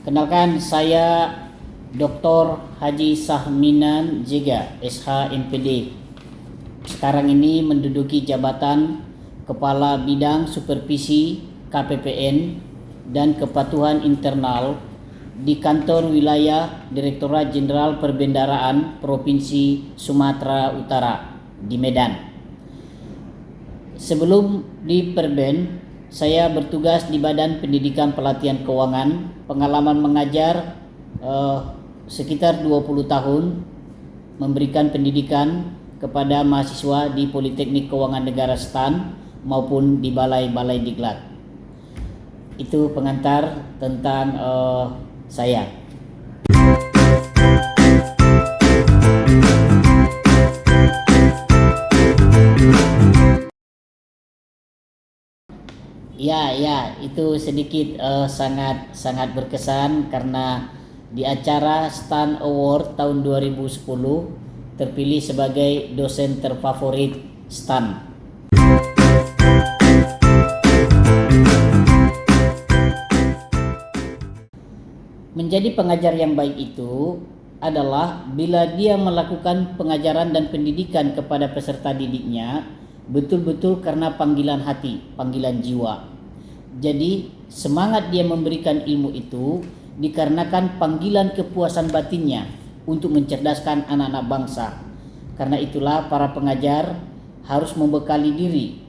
Kenalkan, saya Dr. Haji Sahminan Jega, SH MPD. Sekarang ini menduduki jabatan Kepala Bidang Supervisi KPPN dan Kepatuhan Internal di Kantor Wilayah Direktorat Jenderal Perbendaharaan Provinsi Sumatera Utara di Medan. Sebelum di Perben, saya bertugas di Badan Pendidikan Pelatihan Keuangan, pengalaman mengajar sekitar 20 tahun, memberikan pendidikan kepada mahasiswa di Politeknik Keuangan Negara STAN maupun di balai-balai diklat. Itu pengantar tentang saya. Ya, itu sedikit sangat berkesan karena di acara STAN Award tahun 2010 terpilih sebagai dosen terfavorit STAN. Menjadi pengajar yang baik itu adalah bila dia melakukan pengajaran dan pendidikan kepada peserta didiknya betul-betul karena panggilan hati, panggilan jiwa. Jadi semangat dia memberikan ilmu itu dikarenakan panggilan kepuasan batinnya untuk mencerdaskan anak-anak bangsa. Karena itulah para pengajar harus membekali diri,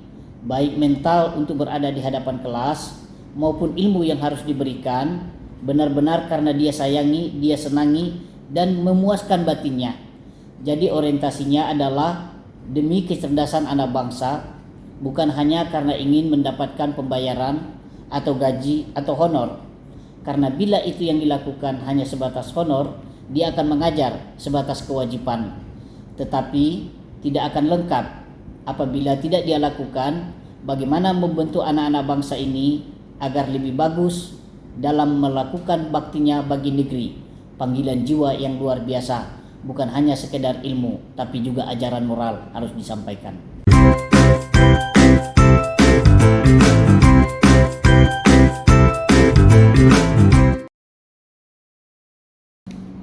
baik mental untuk berada di hadapan kelas maupun ilmu yang harus diberikan benar-benar karena dia sayangi, dia senangi dan memuaskan batinnya. Jadi orientasinya adalah demi kecerdasan anak bangsa, bukan hanya karena ingin mendapatkan pembayaran atau gaji atau honor. Karena bila itu yang dilakukan hanya sebatas honor, dia akan mengajar sebatas kewajiban. Tetapi tidak akan lengkap apabila tidak dia lakukan bagaimana membentuk anak-anak bangsa ini agar lebih bagus dalam melakukan baktinya bagi negeri. Panggilan jiwa yang luar biasa, bukan hanya sekedar ilmu, tapi juga ajaran moral harus disampaikan.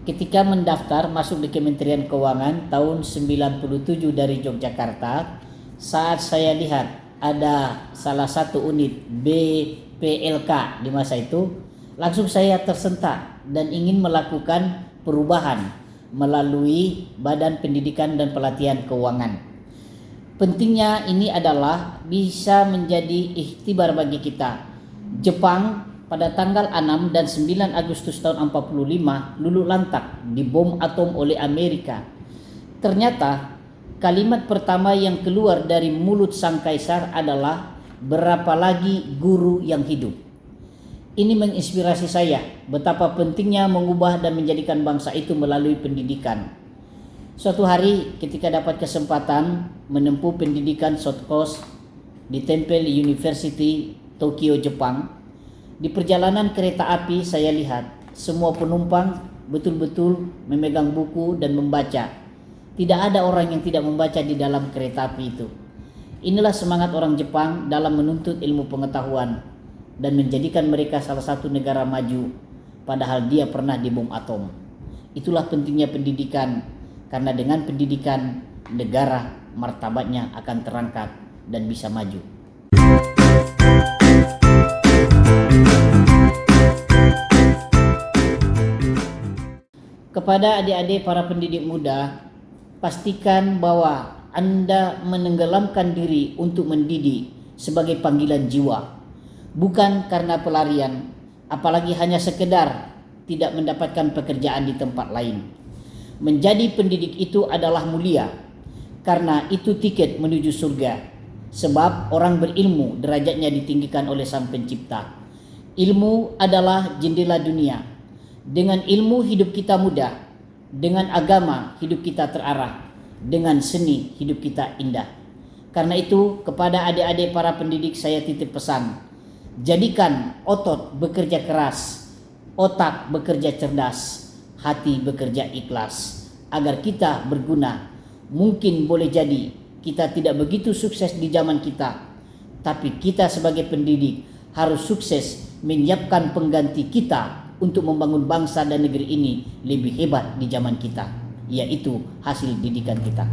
Ketika mendaftar masuk di Kementerian Keuangan tahun 97 dari Yogyakarta, saat saya lihat ada salah satu unit BPLK di masa itu, langsung saya tersentak dan ingin melakukan perubahan melalui Badan Pendidikan dan Pelatihan Keuangan. Pentingnya ini adalah bisa menjadi ikhtibar bagi kita. Jepang pada tanggal 6 dan 9 Agustus tahun 45 luluh lantak dibom atom oleh Amerika. Ternyata kalimat pertama yang keluar dari mulut sang kaisar adalah, "Berapa lagi guru yang hidup?" Ini menginspirasi saya betapa pentingnya mengubah dan menjadikan bangsa itu melalui pendidikan. Suatu hari ketika dapat kesempatan menempuh pendidikan short course di Temple University, Tokyo, Jepang, di perjalanan kereta api saya lihat semua penumpang betul-betul memegang buku dan membaca. Tidak ada orang yang tidak membaca di dalam kereta api itu. Inilah semangat orang Jepang dalam menuntut ilmu pengetahuan dan menjadikan mereka salah satu negara maju, padahal dia pernah dibom atom. Itulah pentingnya pendidikan, karena dengan pendidikan negara martabatnya akan terangkat dan bisa maju. Kepada adik-adik para pendidik muda, pastikan bahwa Anda menenggelamkan diri untuk mendidik sebagai panggilan jiwa, bukan karena pelarian, apalagi hanya sekedar tidak mendapatkan pekerjaan di tempat lain. Menjadi pendidik itu adalah mulia, karena itu tiket menuju surga. Sebab orang berilmu derajatnya ditinggikan oleh Sang Pencipta. Ilmu adalah jendela dunia. Dengan ilmu hidup kita mudah, dengan agama hidup kita terarah, dengan seni hidup kita indah. Karena itu kepada adik-adik para pendidik saya titip pesan, jadikan otot bekerja keras, otak bekerja cerdas, hati bekerja ikhlas, agar kita berguna. Mungkin boleh jadi kita tidak begitu sukses di zaman kita, tapi kita sebagai pendidik harus sukses menyiapkan pengganti kita untuk membangun bangsa dan negeri ini lebih hebat di zaman kita, yaitu hasil didikan kita.